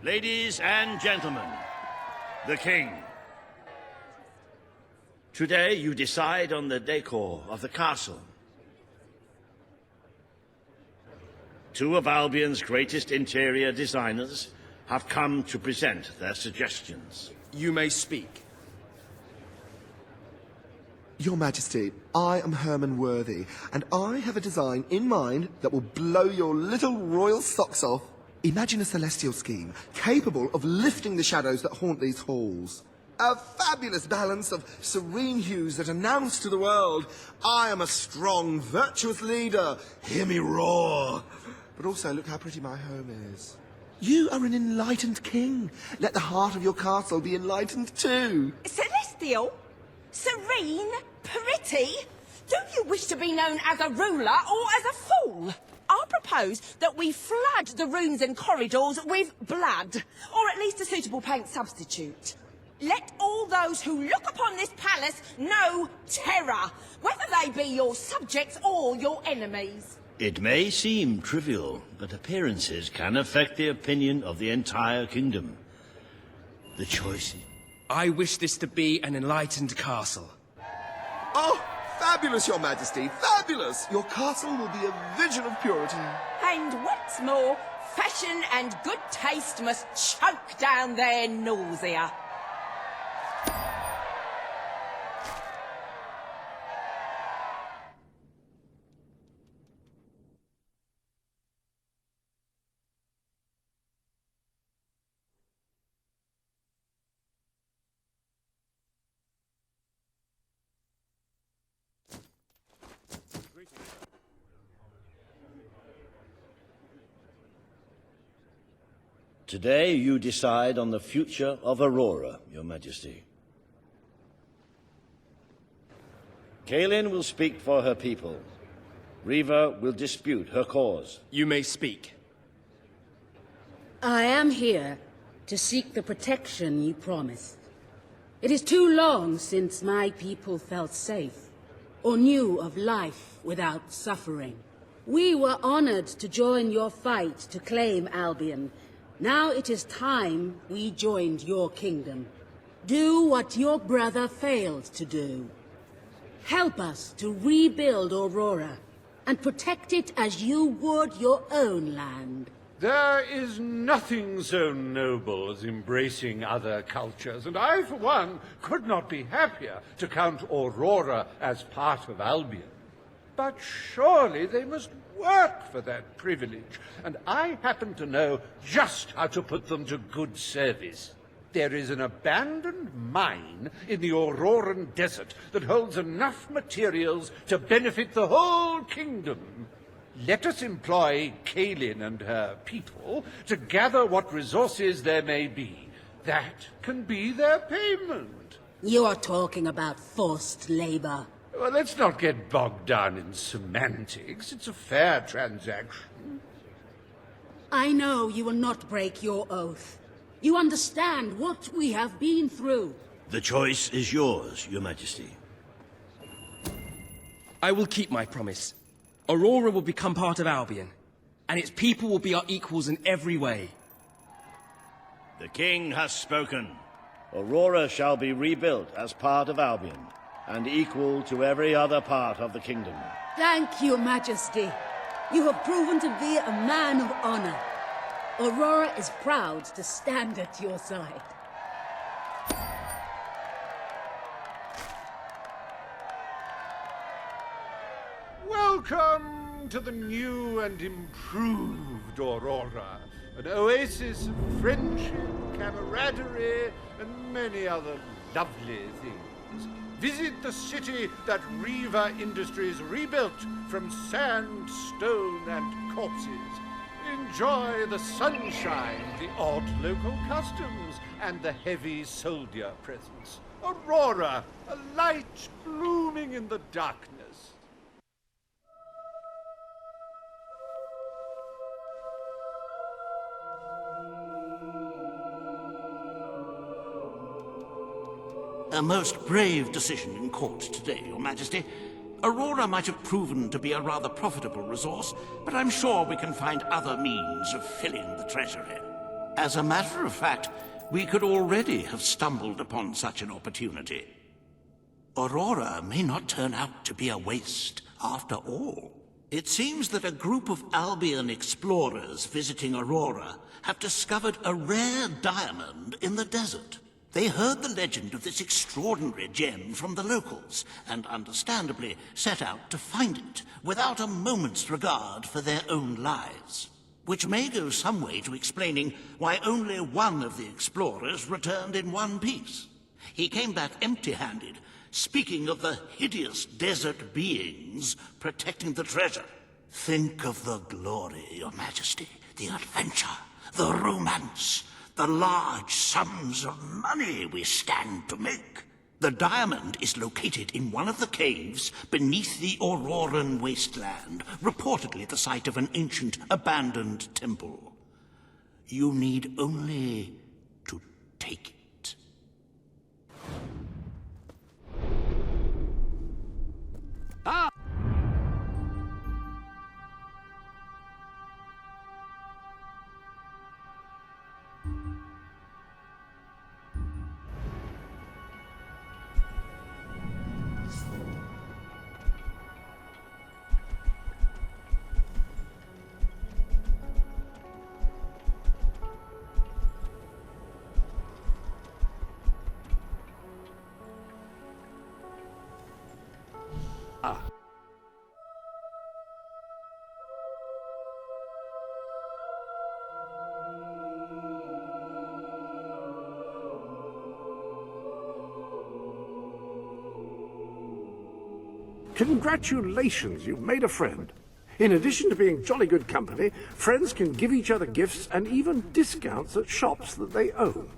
Ladies and gentlemen, the King. Today you decide on the decor of the castle. Two of Albion's greatest interior designers have come to present their suggestions. You may speak. Your Majesty, I am Herman Worthy, and I have a design in mind that will blow your little royal socks off. Imagine a celestial scheme capable of lifting the shadows that haunt these halls. A fabulous balance of serene hues that announce to the world, I am a strong, virtuous leader. Hear me roar. But also, look how pretty my home is. You are an enlightened king. Let the heart of your castle be enlightened too. Celestial? Serene? Pretty? Do you wish to be known as a ruler or as a fool? I propose that we flood the rooms and corridors with blood, or at least a suitable paint substitute. Let all those who look upon this palace know terror, whether they be your subjects or your enemies. It may seem trivial, but appearances can affect the opinion of the entire kingdom. The choice is... I wish this to be an enlightened castle. Oh, fabulous, Your Majesty, fabulous! Your castle will be a vision of purity. And what's more, fashion and good taste must choke down their nausea. Today you decide on the future of Aurora, Your Majesty. Kaelin will speak for her people. Reva will dispute her cause. You may speak. I am here to seek the protection you promised. It is too long since my people felt safe, or knew of life without suffering. We were honored to join your fight to claim Albion. Now it is time we joined your kingdom. Do what your brother failed to do. Help us to rebuild Aurora, and protect it as you would your own land. There is nothing so noble as embracing other cultures, and I, for one, could not be happier to count Aurora as part of Albion. But surely they must work for that privilege, and I happen to know just how to put them to good service. There is an abandoned mine in the Auroran desert that holds enough materials to benefit the whole kingdom. Let us employ Kaelin and her people to gather what resources there may be. That can be their payment. You are talking about forced labor. Well, let's not get bogged down in semantics. It's a fair transaction. I know you will not break your oath. You understand what we have been through. The choice is yours, Your Majesty. I will keep my promise. Aurora will become part of Albion, and its people will be our equals in every way. The King has spoken. Aurora shall be rebuilt as part of Albion, and equal to every other part of the kingdom. Thank you, Majesty. You have proven to be a man of honor. Aurora is proud to stand at your side. Welcome to the new and improved Aurora, an oasis of friendship, camaraderie, and many other lovely things. Visit the city that Reva Industries rebuilt from sand, stone, and corpses. Enjoy the sunshine, the odd local customs, and the heavy soldier presence. Aurora, a light blooming in the darkness. A most brave decision in court today, Your Majesty. Aurora might have proven to be a rather profitable resource, but I'm sure we can find other means of filling the treasury. As a matter of fact, we could already have stumbled upon such an opportunity. Aurora may not turn out to be a waste after all. It seems that a group of Albion explorers visiting Aurora have discovered a rare diamond in the desert. They heard the legend of this extraordinary gem from the locals, and understandably set out to find it, without a moment's regard for their own lives. Which may go some way to explaining why only one of the explorers returned in one piece. He came back empty-handed, speaking of the hideous desert beings protecting the treasure. Think of the glory, Your Majesty, the adventure, the romance, the large sums of money we stand to make. The diamond is located in one of the caves beneath the Auroran wasteland, reportedly the site of an ancient, abandoned temple. You need only to take it. Ah! Congratulations, you've made a friend. In addition to being jolly good company, friends can give each other gifts and even discounts at shops that they own.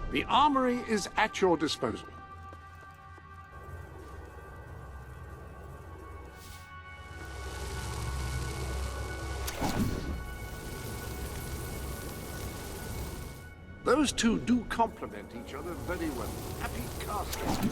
The armory is at your disposal. Those two do complement each other very well. Happy casting.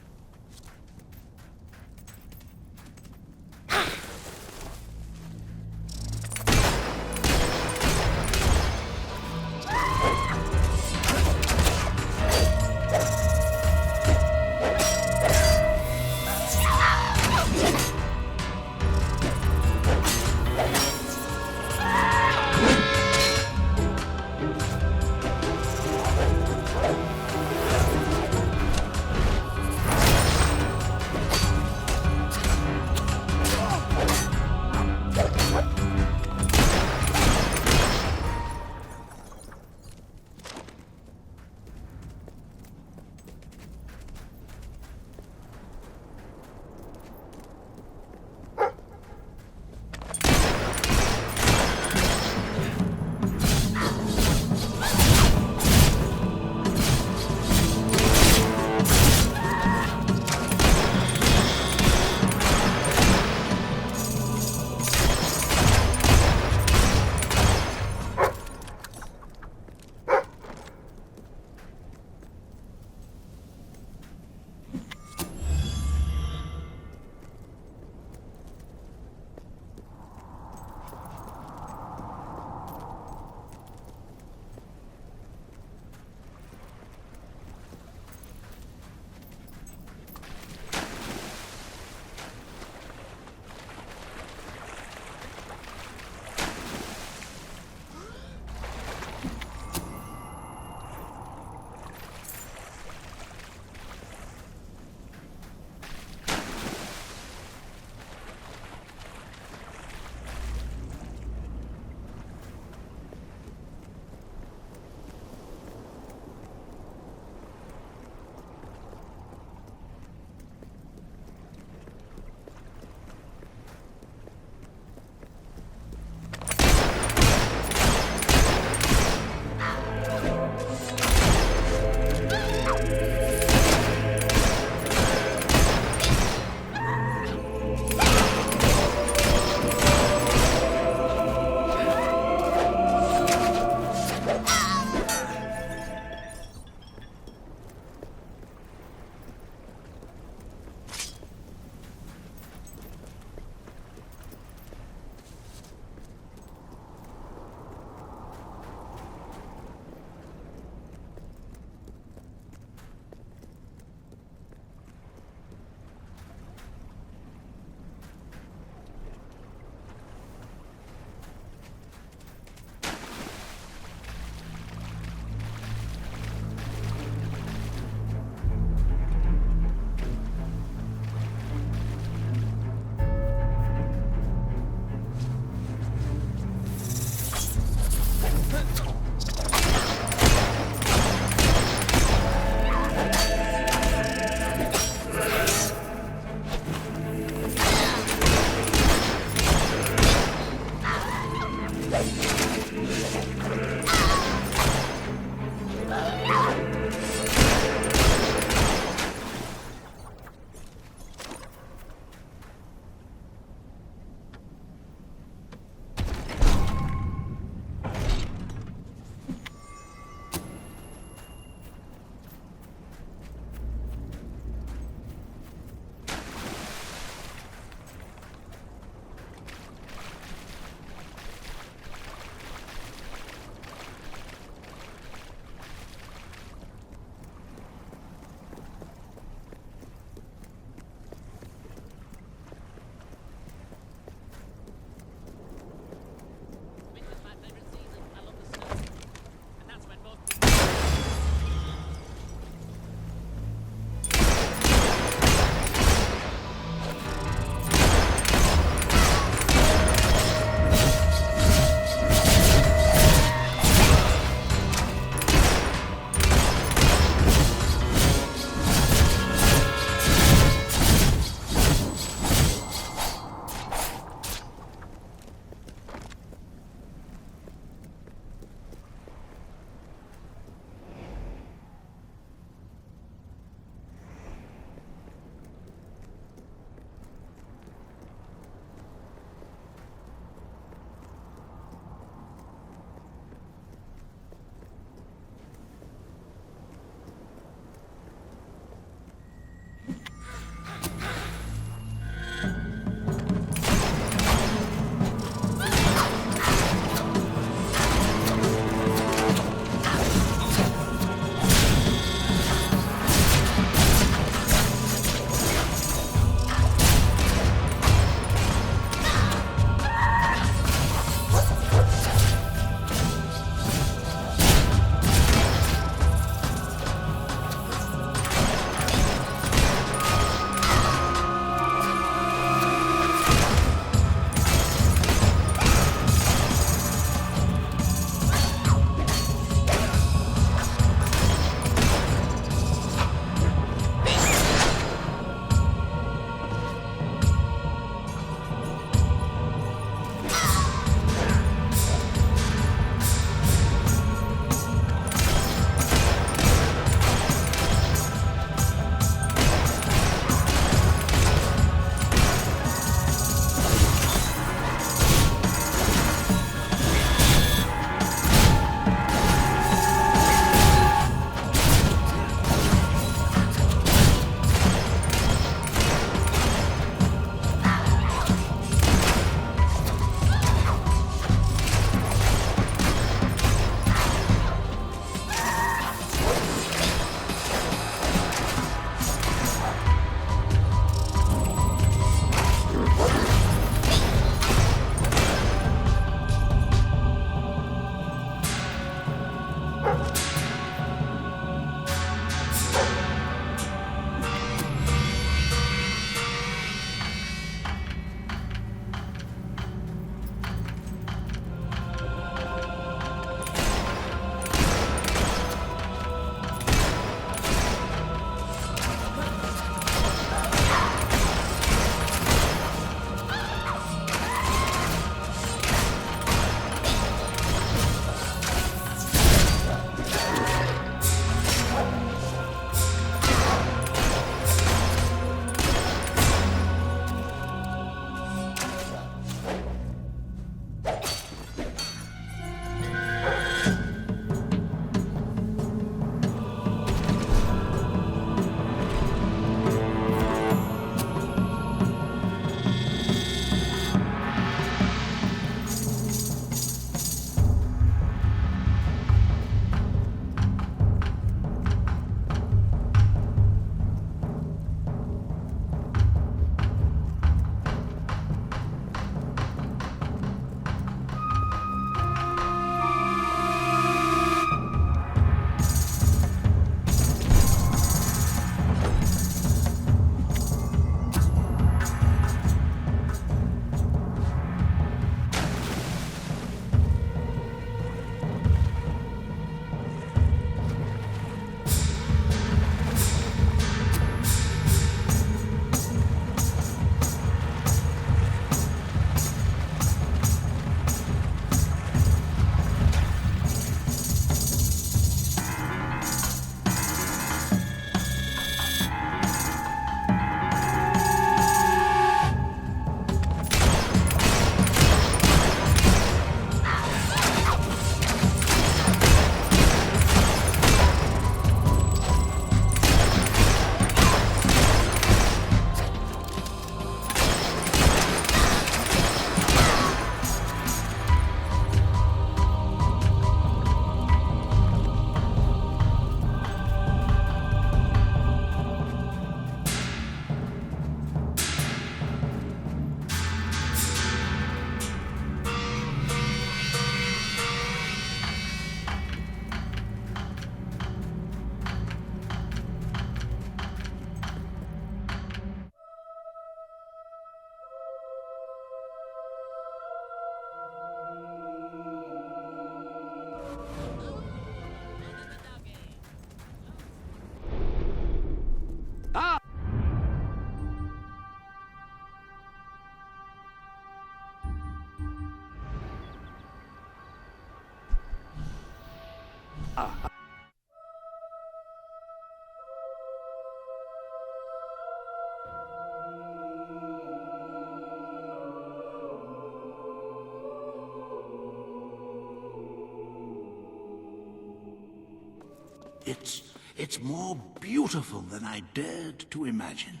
It's more beautiful than I dared to imagine.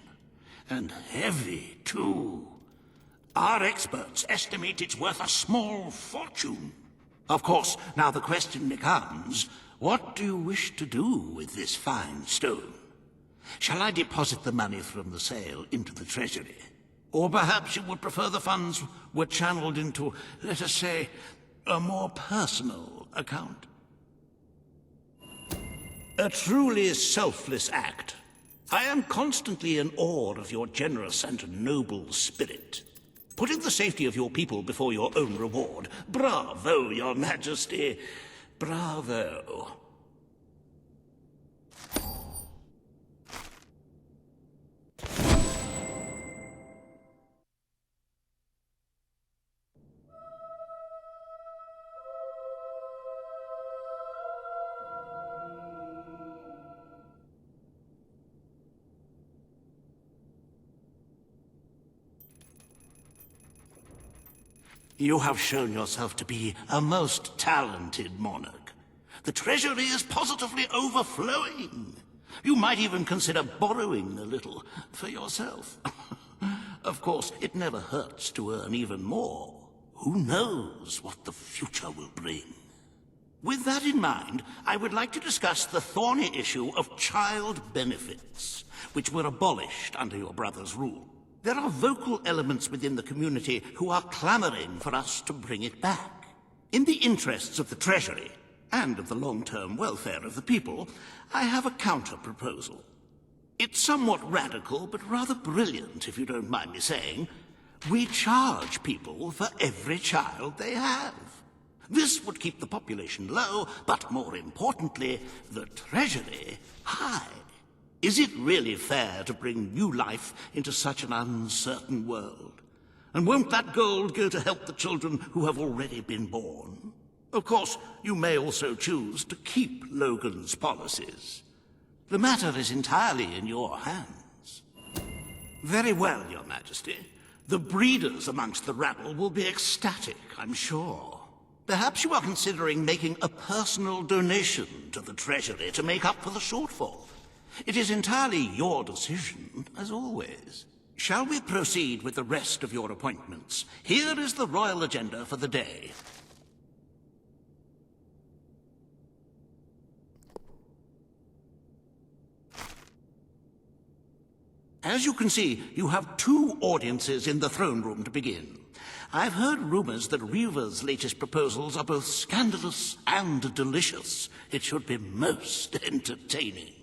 And heavy, too. Our experts estimate it's worth a small fortune. Of course, now the question becomes, what do you wish to do with this fine stone? Shall I deposit the money from the sale into the treasury? Or perhaps you would prefer the funds were channeled into, let us say, a more personal account? A truly selfless act. I am constantly in awe of your generous and noble spirit. Putting the safety of your people before your own reward. Bravo, Your Majesty. Bravo. You have shown yourself to be a most talented monarch. The treasury is positively overflowing. You might even consider borrowing a little for yourself. Of course, it never hurts to earn even more. Who knows what the future will bring? With that in mind, I would like to discuss the thorny issue of child benefits, which were abolished under your brother's rule. There are vocal elements within the community who are clamoring for us to bring it back. In the interests of the Treasury, and of the long-term welfare of the people, I have a counter-proposal. It's somewhat radical, but rather brilliant, if you don't mind me saying. We charge people for every child they have. This would keep the population low, but more importantly, the Treasury high. Is it really fair to bring new life into such an uncertain world? And won't that gold go to help the children who have already been born? Of course, you may also choose to keep Logan's policies. The matter is entirely in your hands. Very well, Your Majesty. The breeders amongst the rabble will be ecstatic, I'm sure. Perhaps you are considering making a personal donation to the Treasury to make up for the shortfall. It is entirely your decision, as always. Shall we proceed with the rest of your appointments? Here is the royal agenda for the day. As you can see, you have 2 audiences in the throne room to begin. I've heard rumors that Reaver's latest proposals are both scandalous and delicious. It should be most entertaining.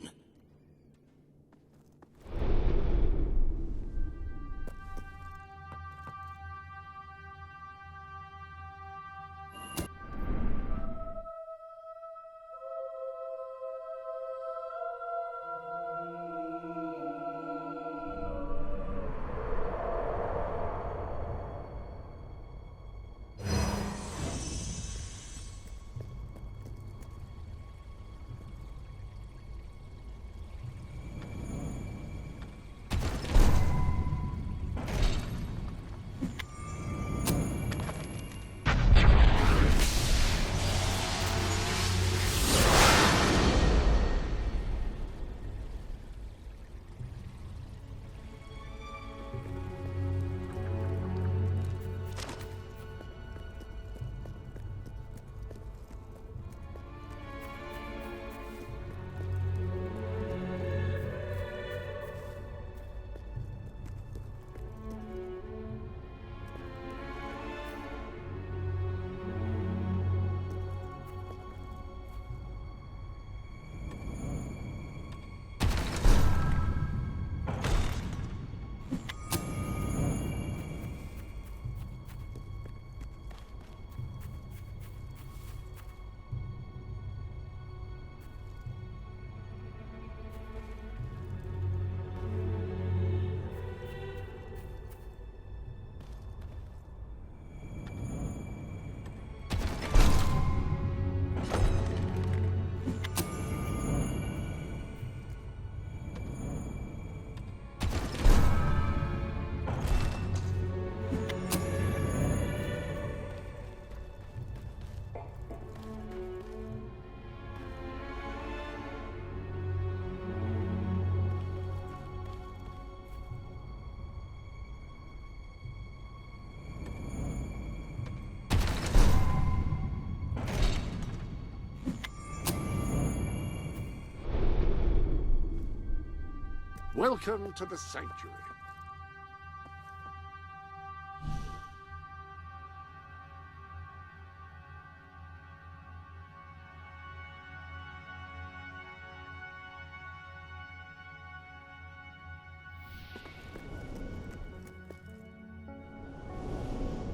Welcome to the sanctuary.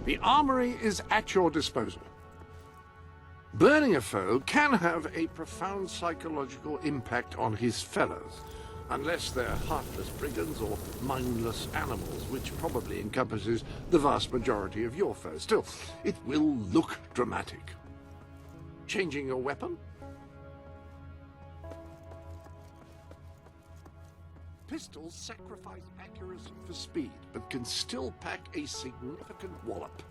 The armory is at your disposal. Burning a foe can have a profound psychological impact on his fellows, unless they're heartless brigands or mindless animals, which probably encompasses the vast majority of your foes. Still, it will look dramatic. Changing your weapon? Pistols sacrifice accuracy for speed, but can still pack a significant wallop.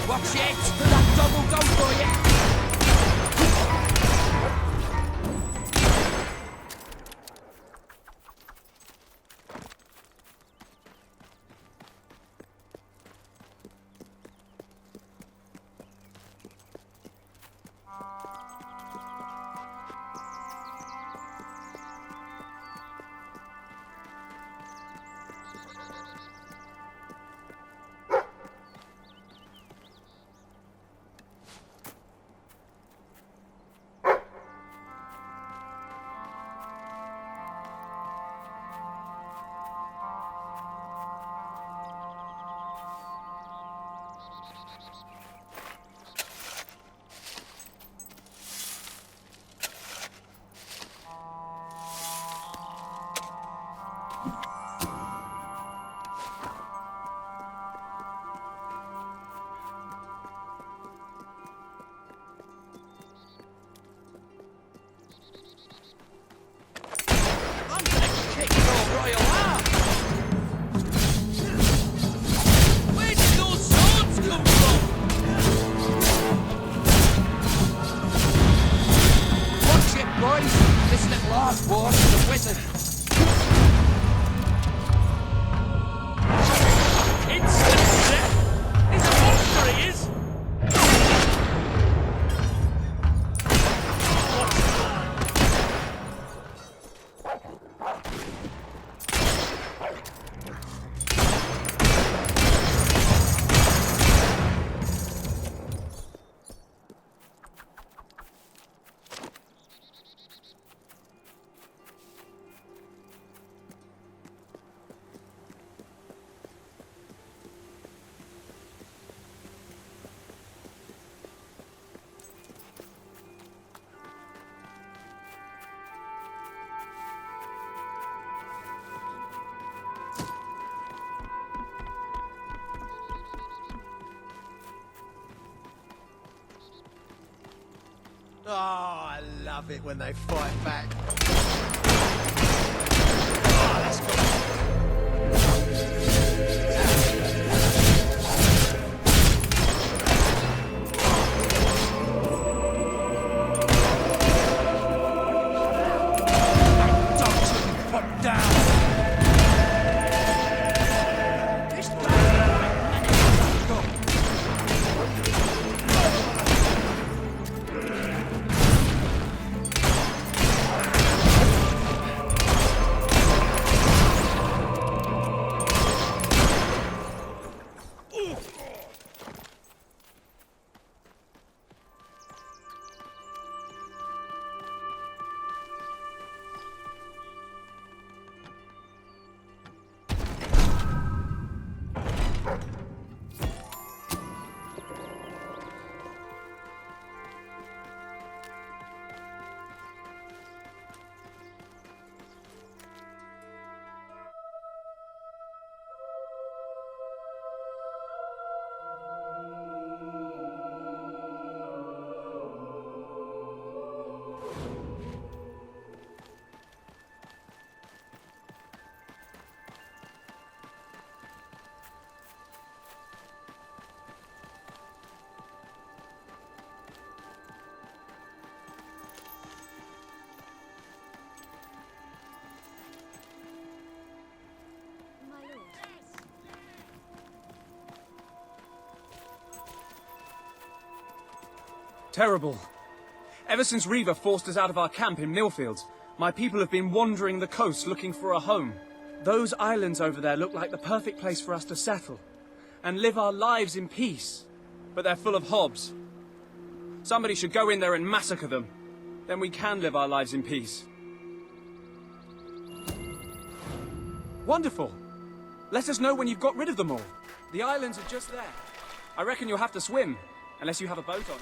Watch it! That dog will go for you! Oh, I love it when they fight back. Oh, that's Terrible. Ever since Reaver forced us out of our camp in Millfields, my people have been wandering the coast looking for a home. Those islands over there look like the perfect place for us to settle and live our lives in peace. But they're full of hobs. Somebody should go in there and massacre them. Then we can live our lives in peace. Wonderful. Let us know when you've got rid of them all. The islands are just there. I reckon you'll have to swim, unless you have a boat on.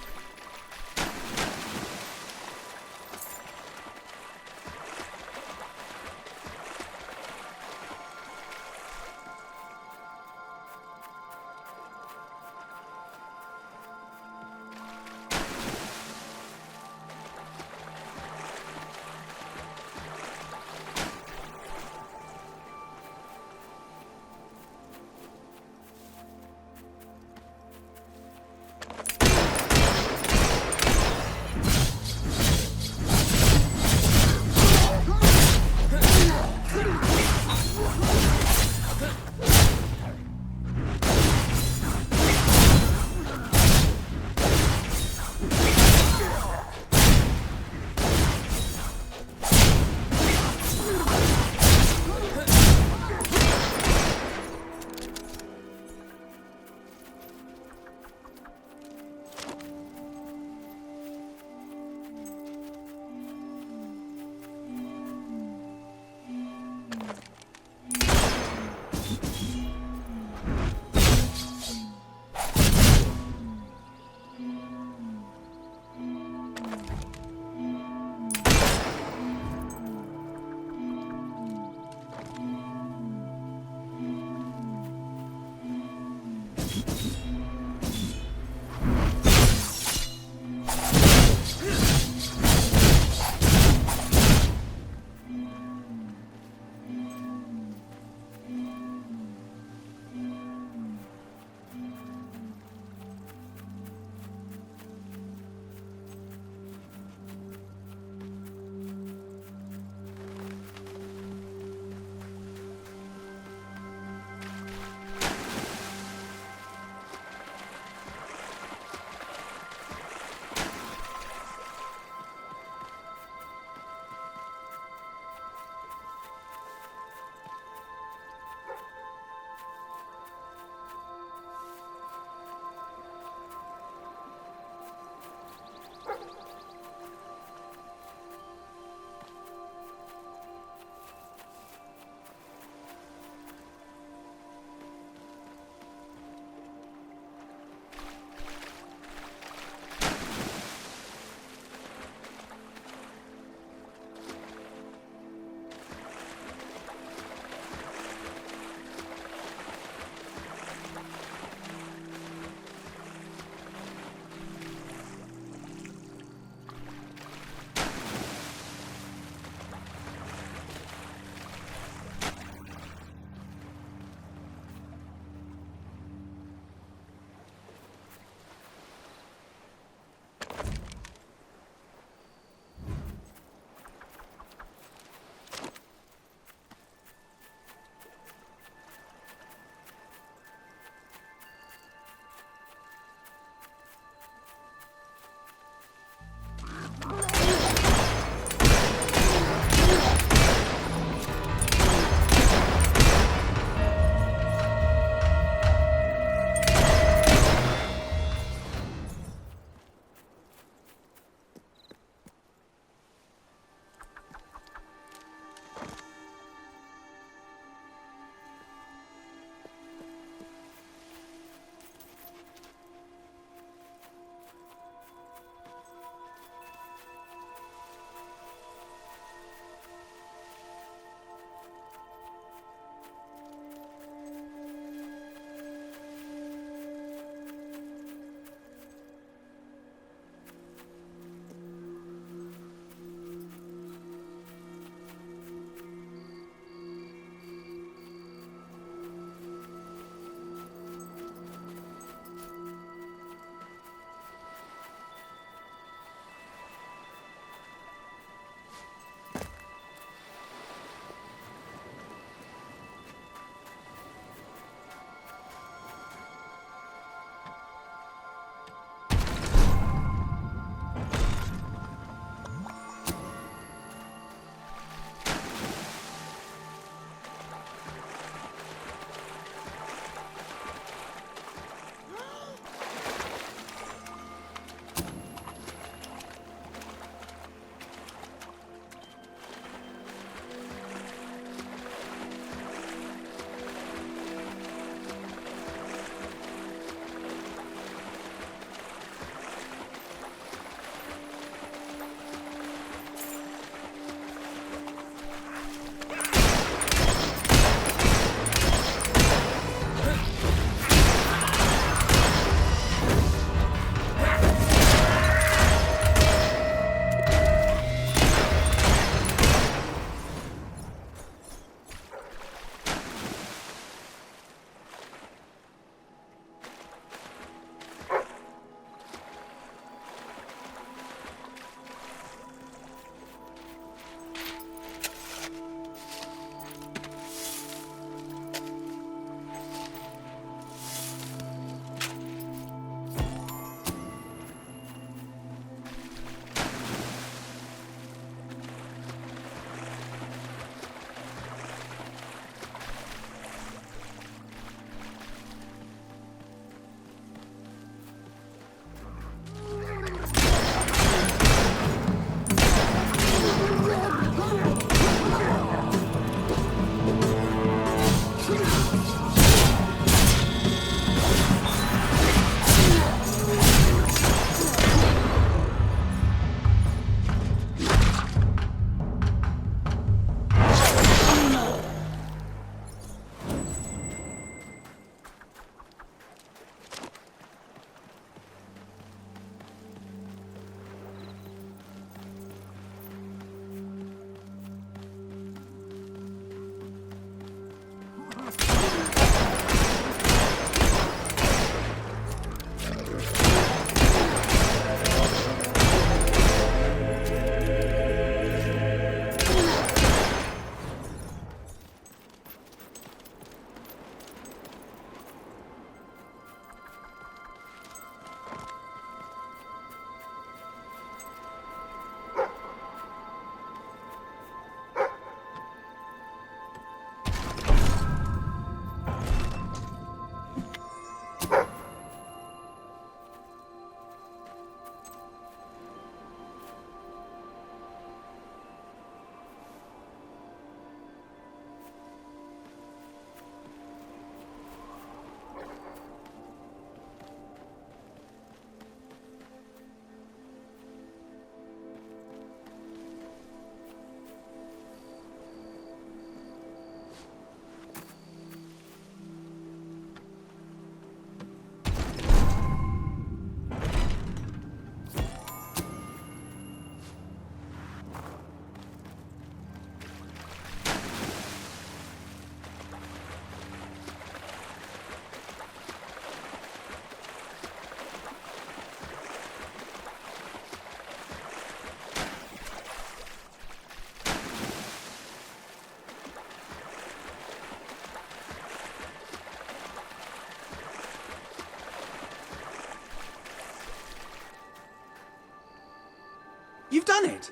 You've done it!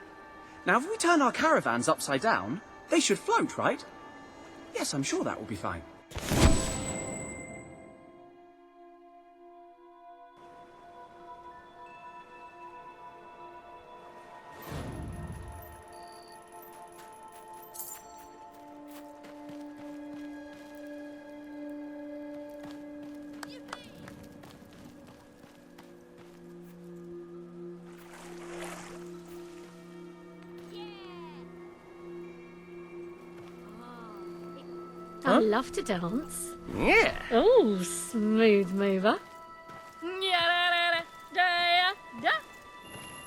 Now, if we turn our caravans upside down, they should float, right? Yes, I'm sure that will be fine. I love to dance. Yeah! Oh, smooth mover.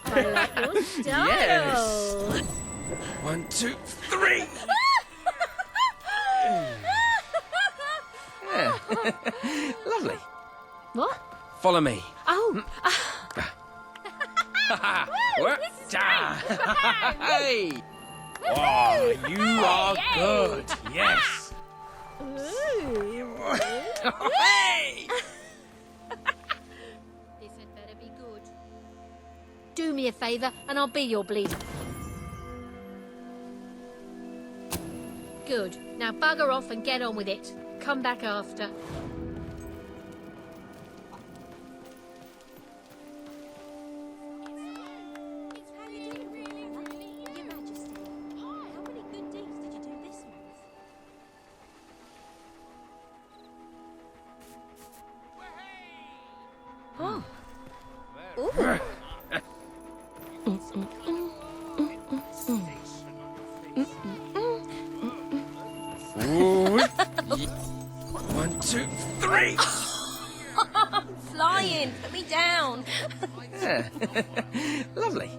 I like your style. Yes. 1, 2, 3! Yeah. Lovely. What? Follow me. Oh. Hey! Oh, you are good. Yes. Hey! This had better be good. Do me a favour and I'll be your bleeder. Good. Now bugger off and get on with it. Come back after. Oh. Ooh. 1, 2, 3! I'm flying. Put me down. Yeah. Lovely.